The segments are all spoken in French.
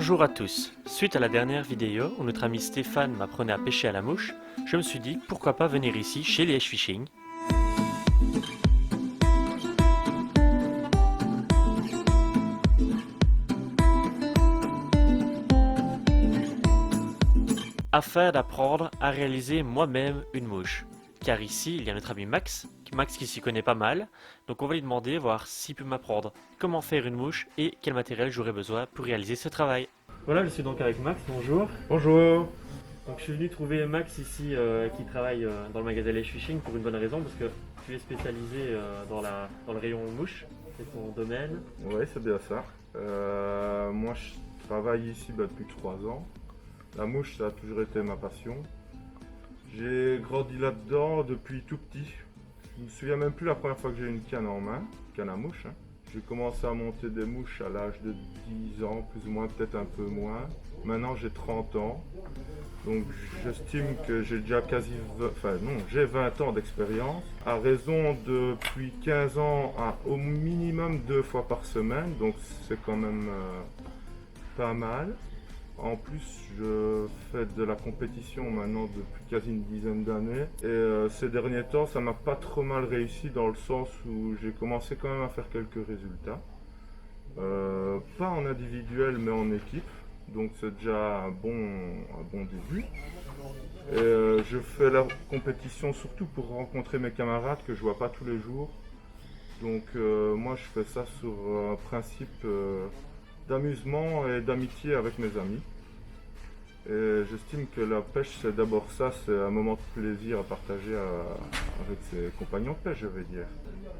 Bonjour à tous. Suite à la dernière vidéo où notre ami Stéphane m'apprenait à pêcher à la mouche, je me suis dit pourquoi pas venir ici chez Liège Fishing afin d'apprendre à réaliser moi-même une mouche. Car ici, il y a notre ami Max qui s'y connaît pas mal, donc on va lui demander, voir s'il peut m'apprendre comment faire une mouche et quel matériel j'aurai besoin pour réaliser ce travail. Voilà, je suis donc avec Max, bonjour. Bonjour. Donc je suis venu trouver Max ici qui travaille dans le magasin Liège Fishing pour une bonne raison, parce que tu es spécialisé dans le rayon mouche, c'est ton domaine. Oui, c'est bien ça. Moi, je travaille ici depuis 3 ans. La mouche, ça a toujours été ma passion. J'ai grandi là-dedans depuis tout petit. Je me souviens même plus la première fois que j'ai eu une canne en main, canne à mouche. J'ai commencé à monter des mouches à l'âge de 10 ans, plus ou moins, peut-être un peu moins. Maintenant, j'ai 30 ans. Donc, j'estime que j'ai déjà j'ai 20 ans d'expérience. À raison depuis 15 ans, au minimum 2 fois par semaine. Donc, c'est quand même pas mal. En plus, je fais de la compétition maintenant depuis quasi une dizaine d'années. Et ces derniers temps, ça m'a pas trop mal réussi dans le sens où j'ai commencé quand même à faire quelques résultats. Pas en individuel, mais en équipe. Donc c'est déjà un bon début. Et je fais la compétition surtout pour rencontrer mes camarades que je vois pas tous les jours. Donc moi, je fais ça sur un principe d'amusement et d'amitié avec mes amis. Et j'estime que la pêche, c'est d'abord ça, c'est un moment de plaisir à partager avec ses compagnons de pêche, je vais dire.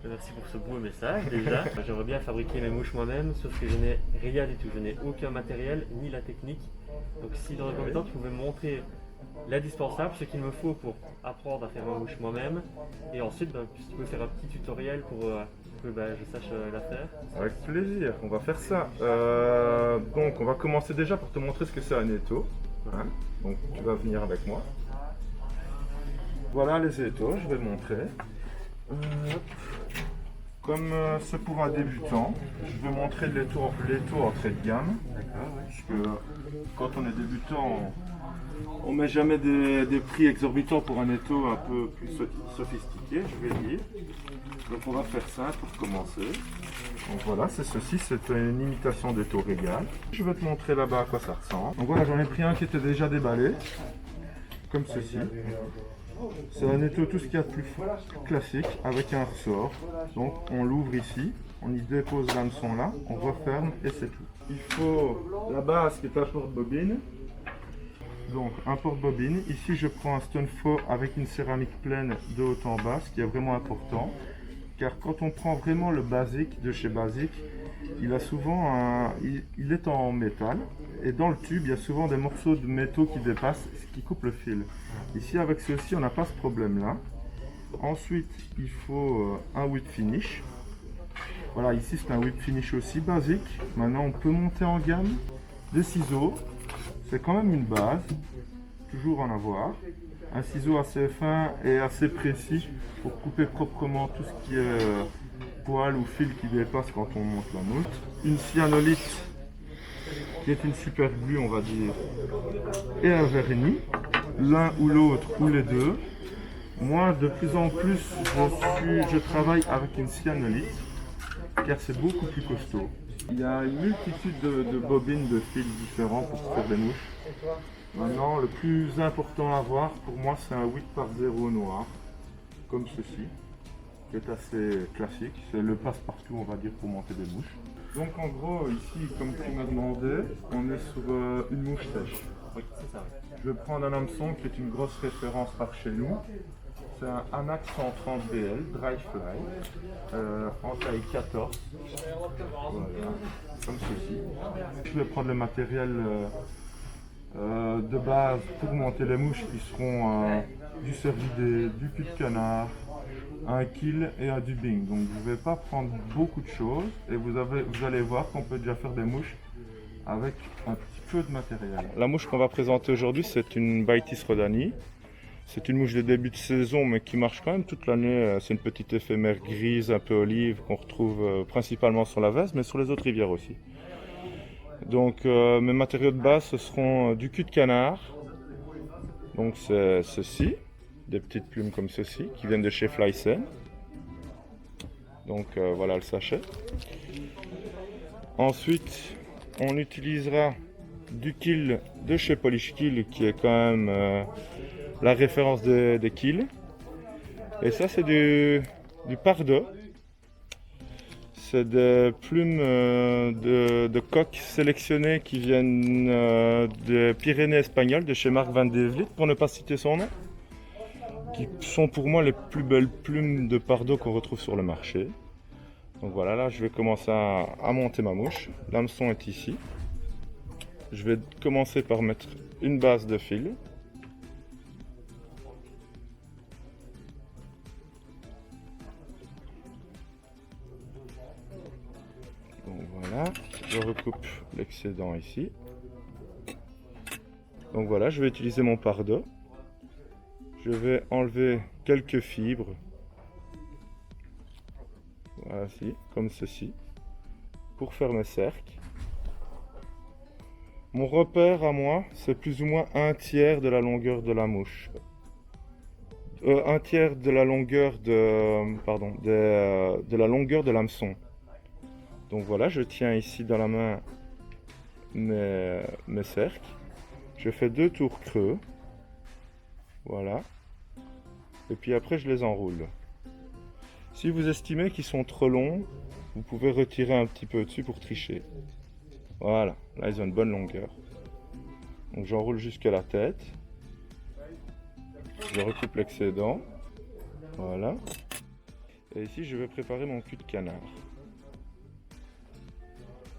Merci pour ce beau message déjà. J'aimerais bien fabriquer mes mouches moi-même, sauf que je n'ai rien du tout, je n'ai aucun matériel ni la technique. Donc si dans un premier temps tu pouvais me montrer l'indispensable, ce qu'il me faut pour apprendre à faire ma mouche moi-même, et ensuite si tu peux faire un petit tutoriel pour que je sache la faire. Avec plaisir, on va faire ça. Donc on va commencer déjà par te montrer ce que c'est un étau. Hein. Donc tu vas venir avec moi. Voilà les étaux, je vais le montrer. Comme c'est pour un débutant, je vais montrer l'étau entrée de gamme. Parce que quand on est débutant, on met jamais des prix exorbitants pour un étau un peu plus sophistiqué, je vais dire. Donc on va faire ça pour commencer. Donc voilà, c'est ceci, c'est une imitation d'étau Régal. Je vais te montrer là-bas à quoi ça ressemble. Donc voilà, j'en ai pris un qui était déjà déballé, comme ceci. C'est un étau tout ce qu'il y a de plus classique, avec un ressort. Donc on l'ouvre ici, on y dépose l'hameçon là, on referme et c'est tout. Il faut la base qui est un porte-bobine. Donc un porte-bobine. Ici je prends un stone faux avec une céramique pleine de haut en bas, ce qui est vraiment important. Car quand on prend vraiment le basique de chez Basic, il est en métal. Et dans le tube, il y a souvent des morceaux de métaux qui dépassent, ce qui coupe le fil. Ici, avec ceci, on n'a pas ce problème-là. Ensuite, il faut un whip finish. Voilà, ici, c'est un whip finish aussi basique. Maintenant, on peut monter en gamme. Des ciseaux, c'est quand même une base. Toujours en avoir. Un ciseau assez fin et assez précis pour couper proprement tout ce qui est poil ou fil qui dépasse quand on monte la mouche. Une cyanolite qui est une super glue, on va dire, et un vernis, l'un ou l'autre ou les deux. Moi, de plus en plus, je travaille avec une cyanolite car c'est beaucoup plus costaud. Il y a une multitude de bobines de fils différents pour faire des mouches. Maintenant, le plus important à avoir pour moi, c'est un 8x0 noir, comme ceci, qui est assez classique. C'est le passe-partout, on va dire, pour monter des mouches. Donc en gros, ici, comme tu m'as demandé, on est sur une mouche sèche. Oui, c'est ça. Je vais prendre un hameçon qui est une grosse référence par chez nous. C'est un Anax 130 BL, Dry Fly, en taille 14. Voilà, comme ceci. Je vais prendre le matériel de base pour monter les mouches qui seront du cervidé, du cul de canard, un kill et un dubbing. Donc je ne vais pas prendre beaucoup de choses et vous allez voir qu'on peut déjà faire des mouches avec un petit peu de matériel. La mouche qu'on va présenter aujourd'hui, c'est une Baitis rhodani. C'est une mouche de début de saison mais qui marche quand même toute l'année. C'est une petite éphémère grise, un peu olive qu'on retrouve principalement sur la Vèze mais sur les autres rivières aussi. Donc mes matériaux de base ce seront du cul de canard. Donc c'est ceci, des petites plumes comme ceci qui viennent de chez Flysen. Donc voilà le sachet. Ensuite on utilisera du kill de chez Polish Kill qui est quand même la référence des kills. Et ça c'est du Pardo. C'est des plumes de coq sélectionnées qui viennent des Pyrénées espagnoles, de chez Marc Van de Vliet, pour ne pas citer son nom, qui sont pour moi les plus belles plumes de Pardo qu'on retrouve sur le marché. Donc voilà, là je vais commencer à monter ma mouche. L'hameçon est ici. Je vais commencer par mettre une base de fil. Donc voilà, je recoupe l'excédent ici. Donc voilà, je vais utiliser mon Pardo. Je vais enlever quelques fibres. Voilà, comme ceci, pour faire mes cercles. Mon repère à moi, c'est plus ou moins un tiers de la longueur de la mouche. Un tiers de la longueur de la longueur de l'hameçon. Donc voilà, je tiens ici dans la main mes cercles. Je fais 2 tours creux. Voilà. Et puis après, je les enroule. Si vous estimez qu'ils sont trop longs, vous pouvez retirer un petit peu au-dessus pour tricher. Voilà, là ils ont une bonne longueur. Donc j'enroule jusqu'à la tête. Je recoupe l'excédent. Voilà. Et ici, je vais préparer mon cul de canard.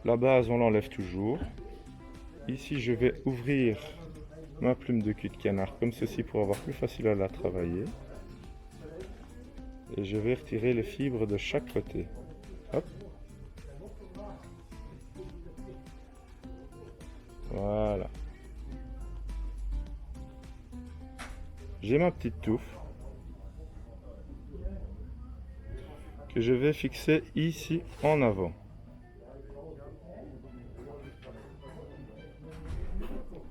La base, on l'enlève toujours. Ici, je vais ouvrir ma plume de cul de canard comme ceci pour avoir plus facile à la travailler. Et je vais retirer les fibres de chaque côté. Hop. Voilà. J'ai ma petite touffe que je vais fixer ici en avant.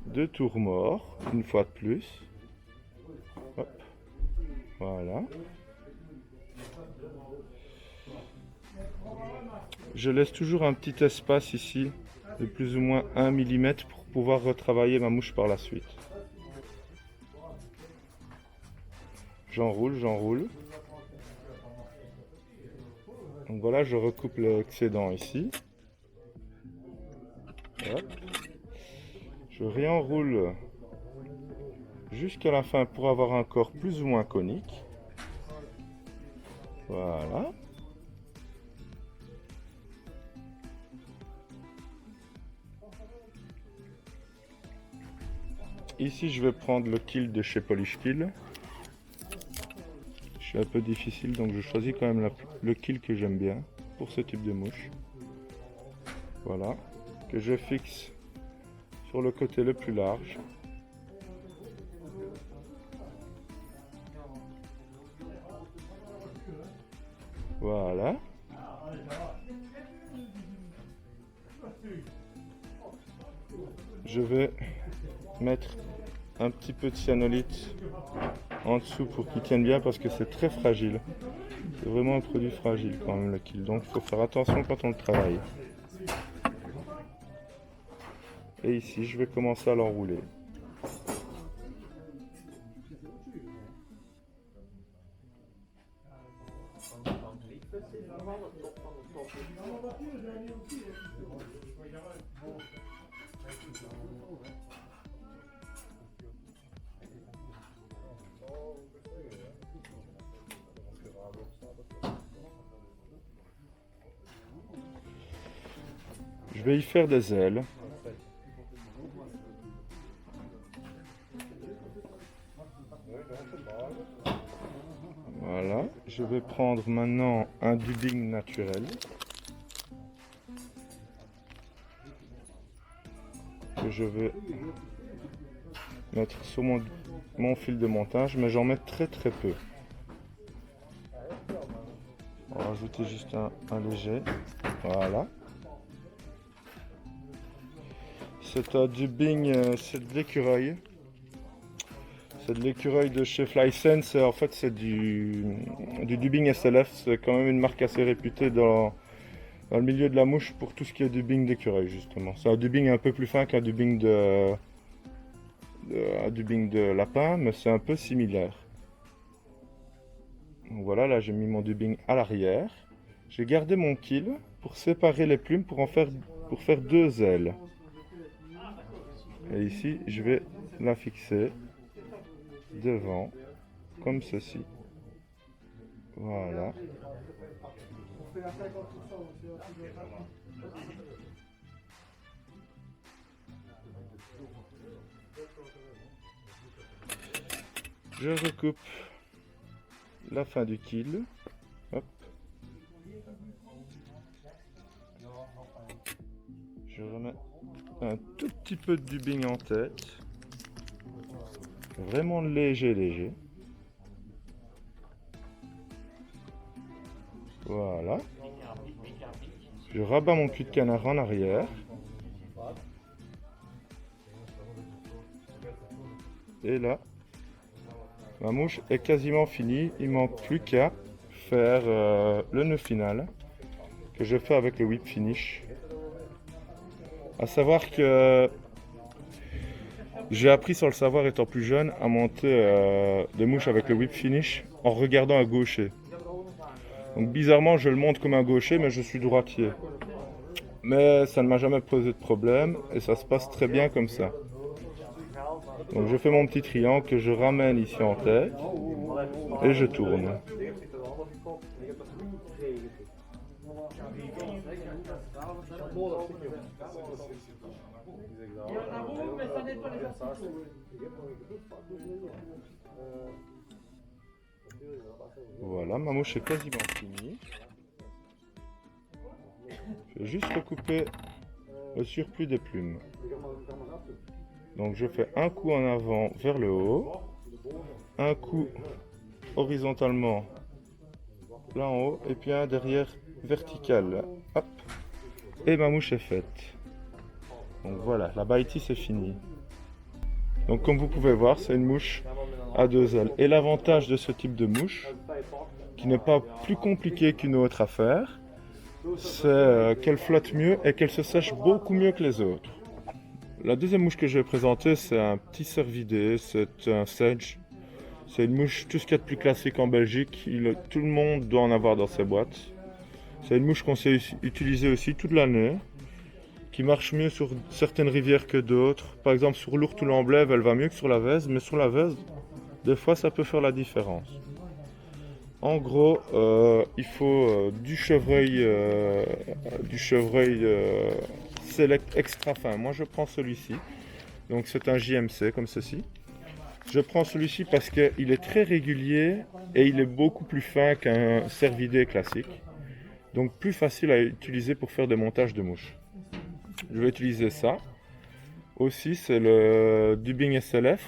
Deux tours morts, une fois de plus. Hop. Voilà. Je laisse toujours un petit espace ici de plus ou moins 1 mm pour pouvoir retravailler ma mouche par la suite. J'enroule, j'enroule. Donc voilà, je recoupe l'excédent ici. Hop. Je réenroule jusqu'à la fin pour avoir un corps plus ou moins conique. Voilà. Ici, je vais prendre le kill de chez Polish Kill. Je suis un peu difficile, donc je choisis quand même le kill que j'aime bien pour ce type de mouche. Voilà, que je fixe sur le côté le plus large. Voilà. Je vais mettre un petit peu de cyanolite en dessous pour qu'il tienne bien parce que c'est très fragile. C'est vraiment un produit fragile quand même le kill, donc il faut faire attention quand on le travaille. Et ici je vais commencer à l'enrouler. Je vais y faire des ailes. Voilà, je vais prendre maintenant un dubbing naturel. Que je vais mettre sur mon fil de montage, mais j'en mets très peu. On va rajouter juste un léger. Voilà. C'est un dubbing, c'est de l'écureuil. C'est de l'écureuil de chez Flysense. En fait, c'est du dubbing SLF. C'est quand même une marque assez réputée dans le milieu de la mouche pour tout ce qui est dubbing d'écureuil, justement. C'est un dubbing un peu plus fin qu'un dubbing de lapin, mais c'est un peu similaire. Donc voilà, là j'ai mis mon dubbing à l'arrière. J'ai gardé mon kill pour séparer les plumes pour faire deux ailes. Et ici, je vais la fixer devant, comme ceci. Voilà. Je recoupe la fin du kill. Hop. Je remets un tout petit peu de dubbing en tête. Vraiment léger. Voilà. Je rabats mon cul de canard en arrière. Et là, ma mouche est quasiment finie. Il ne manque plus qu'à faire le nœud final que je fais avec le whip finish. À savoir que j'ai appris sur le savoir étant plus jeune à monter des mouches avec le whip finish en regardant un gaucher. Donc bizarrement je le monte comme un gaucher mais je suis droitier. Mais ça ne m'a jamais posé de problème et ça se passe très bien comme ça. Donc je fais mon petit triangle que je ramène ici en tête et je tourne. Voilà, ma mouche est quasiment finie. Je vais juste recouper le surplus des plumes. Donc je fais un coup en avant vers le haut, un coup horizontalement là en haut et puis un derrière vertical. Hop. Et ma mouche est faite. Donc voilà, la Bahiti c'est fini. Donc comme vous pouvez voir, c'est une mouche à deux ailes. Et l'avantage de ce type de mouche, qui n'est pas plus compliqué qu'une autre à faire, c'est qu'elle flotte mieux et qu'elle se sèche beaucoup mieux que les autres. La deuxième mouche que je vais présenter, c'est un petit cervidé, c'est un sedge. C'est une mouche, tout ce qu'il y a de plus classique en Belgique, tout le monde doit en avoir dans ses boîtes. C'est une mouche qu'on sait utiliser aussi toute l'année, qui marche mieux sur certaines rivières que d'autres. Par exemple sur l'Ourthe ou l'Amblève, elle va mieux que sur la Vèze, mais sur la Vèze, des fois ça peut faire la différence. En gros, il faut du chevreuil select extra fin. Moi je prends celui-ci, donc c'est un JMC comme ceci. Je prends celui-ci parce qu'il est très régulier et il est beaucoup plus fin qu'un cervidé classique. Donc plus facile à utiliser pour faire des montages de mouches. Je vais utiliser ça. Aussi c'est le dubbing SLF.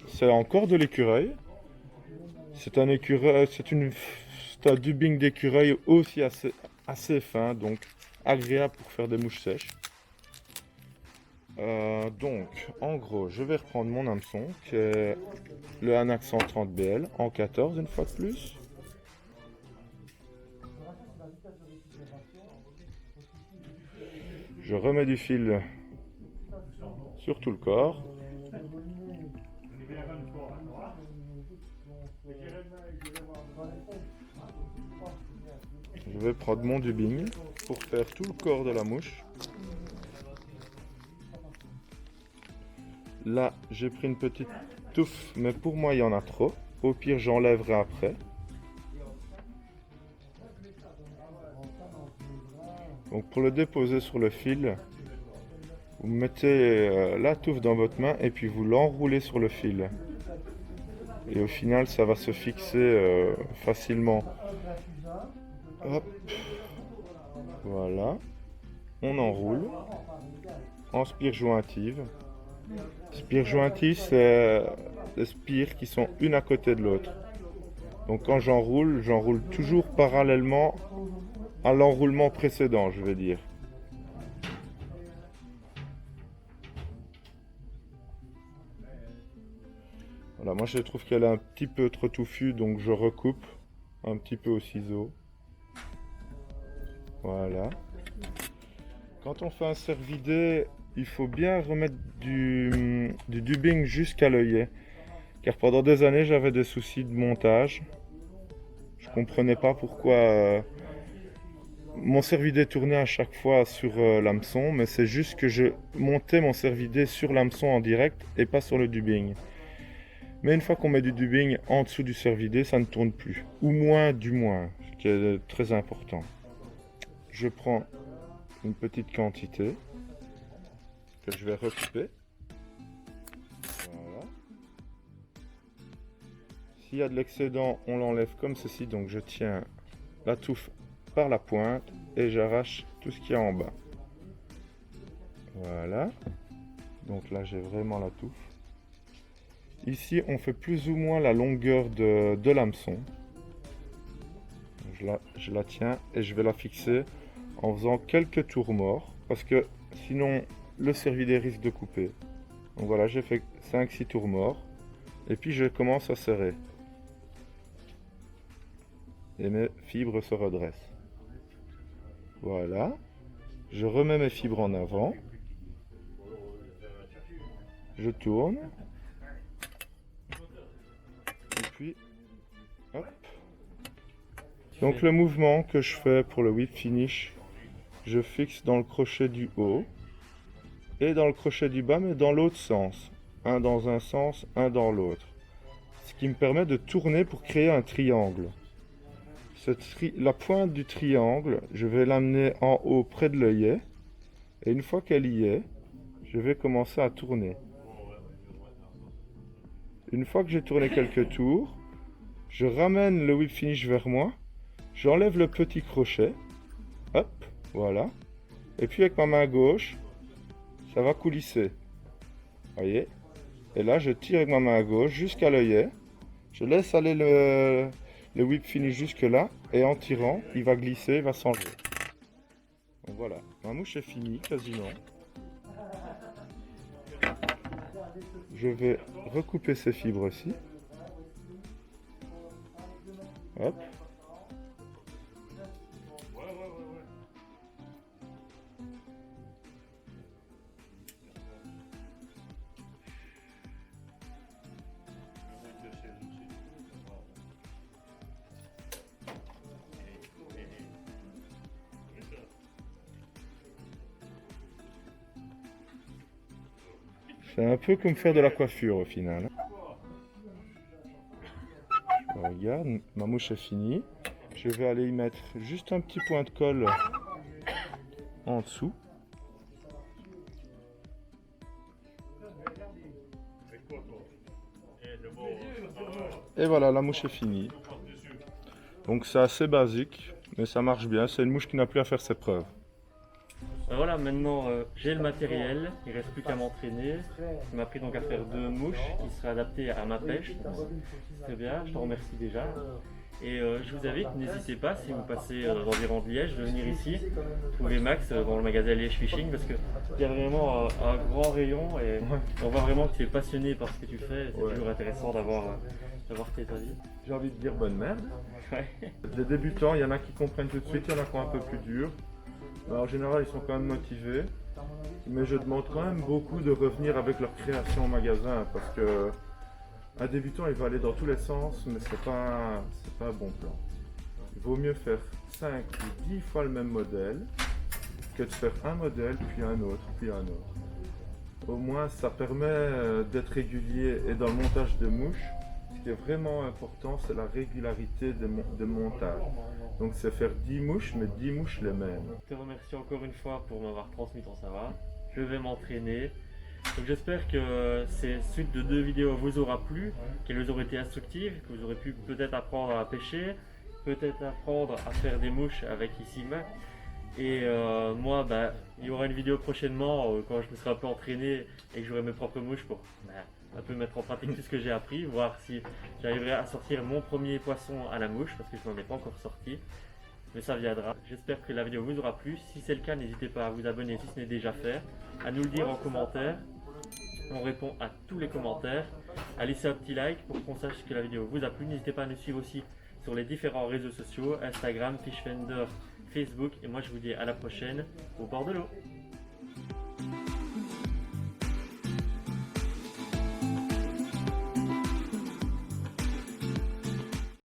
C'est encore de l'écureuil. C'est un dubbing d'écureuil aussi assez fin, donc agréable pour faire des mouches sèches. Donc en gros je vais reprendre mon hameçon qui est le Anax 130 BL en 14 une fois de plus. Je remets du fil sur tout le corps. Je vais prendre mon dubbing pour faire tout le corps de la mouche. Là, j'ai pris une petite touffe, mais pour moi, il y en a trop. Au pire, j'enlèverai après. Donc, pour le déposer sur le fil, vous mettez la touffe dans votre main et puis vous l'enroulez sur le fil. Et au final, ça va se fixer facilement. Hop. Voilà. On enroule en spire jointive. Spire jointive, c'est des spires qui sont une à côté de l'autre. Donc quand j'enroule toujours parallèlement à l'enroulement précédent, je vais dire. Voilà, moi je trouve qu'elle est un petit peu trop touffue, donc je recoupe un petit peu au ciseau. Voilà. Quand on fait un cervidé, il faut bien remettre du dubbing jusqu'à l'œillet. Car pendant des années, j'avais des soucis de montage. Je comprenais pas pourquoi mon cervidé tournait à chaque fois sur l'hameçon, mais c'est juste que je montais mon cervidé sur l'hameçon en direct et pas sur le dubbing. Mais une fois qu'on met du dubbing en dessous du cervidé, ça ne tourne plus. Ou moins du moins, ce qui est très important. Je prends une petite quantité que je vais recouper. Voilà. S'il y a de l'excédent, on l'enlève comme ceci. Donc je tiens la touffe par la pointe et j'arrache tout ce qu'il y a en bas. Voilà. Donc là, j'ai vraiment la touffe. Ici, on fait plus ou moins la longueur de l'hameçon. Je la tiens et je vais la fixer en faisant quelques tours morts parce que sinon le cervidé risque de couper. Donc voilà, j'ai fait 5-6 tours morts et puis je commence à serrer. Et mes fibres se redressent. Voilà. Je remets mes fibres en avant. Je tourne. Et puis, hop. Donc le mouvement que je fais pour le whip finish, je fixe dans le crochet du haut et dans le crochet du bas, mais dans l'autre sens. Un dans un sens, un dans l'autre. Ce qui me permet de tourner pour créer un triangle. La pointe du triangle, je vais l'amener en haut près de l'œillet. Et une fois qu'elle y est, je vais commencer à tourner. Une fois que j'ai tourné quelques tours, je ramène le whip finish vers moi. J'enlève le petit crochet. Hop, voilà. Et puis avec ma main gauche, ça va coulisser. Voyez? Et là, je tire avec ma main gauche jusqu'à l'œillet. Je laisse aller le whip finish jusque là. Et en tirant, il va glisser, il va s'enlever. Donc voilà, ma mouche est finie quasiment. Je vais recouper ces fibres-ci. Hop. C'est un peu comme faire de la coiffure au final. Regarde, ma mouche est finie. Je vais aller y mettre juste un petit point de colle en dessous. Et voilà, la mouche est finie. Donc c'est assez basique, mais ça marche bien. C'est une mouche qui n'a plus à faire ses preuves. Voilà, maintenant j'ai le matériel, il ne reste plus qu'à m'entraîner. Ça m'a pris donc à faire 2 mouches qui seraient adaptées à ma pêche. C'est très bien, je te remercie déjà. Et je vous invite, n'hésitez pas, si vous passez dans l'environ de Liège, de venir ici, trouver Max dans le magasin Liège Fishing, parce qu'il y a vraiment un grand rayon et on voit vraiment que tu es passionné par ce que tu fais. C'est toujours intéressant d'avoir tes avis. J'ai envie de dire bonne merde. Ouais. Les débutants, il y en a qui comprennent tout de suite, il y en a qui sont un peu plus durs. Mais en général, ils sont quand même motivés. Mais je demande quand même beaucoup de revenir avec leur création au magasin parce que un débutant, il va aller dans tous les sens, mais c'est pas un bon plan. Il vaut mieux faire 5 ou 10 fois le même modèle que de faire un modèle, puis un autre, puis un autre. Au moins, ça permet d'être régulier. Et dans le montage de mouches, ce qui est vraiment important, c'est la régularité de montage. Donc c'est faire 10 mouches, mais 10 mouches les mêmes. Je te remercie encore une fois pour m'avoir transmis ton savoir. Je vais m'entraîner. Donc j'espère que ces suites de 2 vidéos vous aura plu, qu'elles auront été instructives, que vous aurez pu peut-être apprendre à pêcher, peut-être apprendre à faire des mouches avec ici Max. Et moi, il y aura une vidéo prochainement quand je me serai un peu entraîné et que j'aurai mes propres mouches pour un peu mettre en pratique tout ce que j'ai appris, voir si j'arriverai à sortir mon premier poisson à la mouche parce que je n'en ai pas encore sorti. Mais ça viendra. J'espère que la vidéo vous aura plu. Si c'est le cas, n'hésitez pas à vous abonner si ce n'est déjà fait, à nous le dire en commentaire. On répond à tous les commentaires. à laisser un petit like pour qu'on sache que la vidéo vous a plu. N'hésitez pas à nous suivre aussi sur les différents réseaux sociaux, Instagram, Fishfinder, Facebook. Et moi je vous dis à la prochaine au bord de l'eau.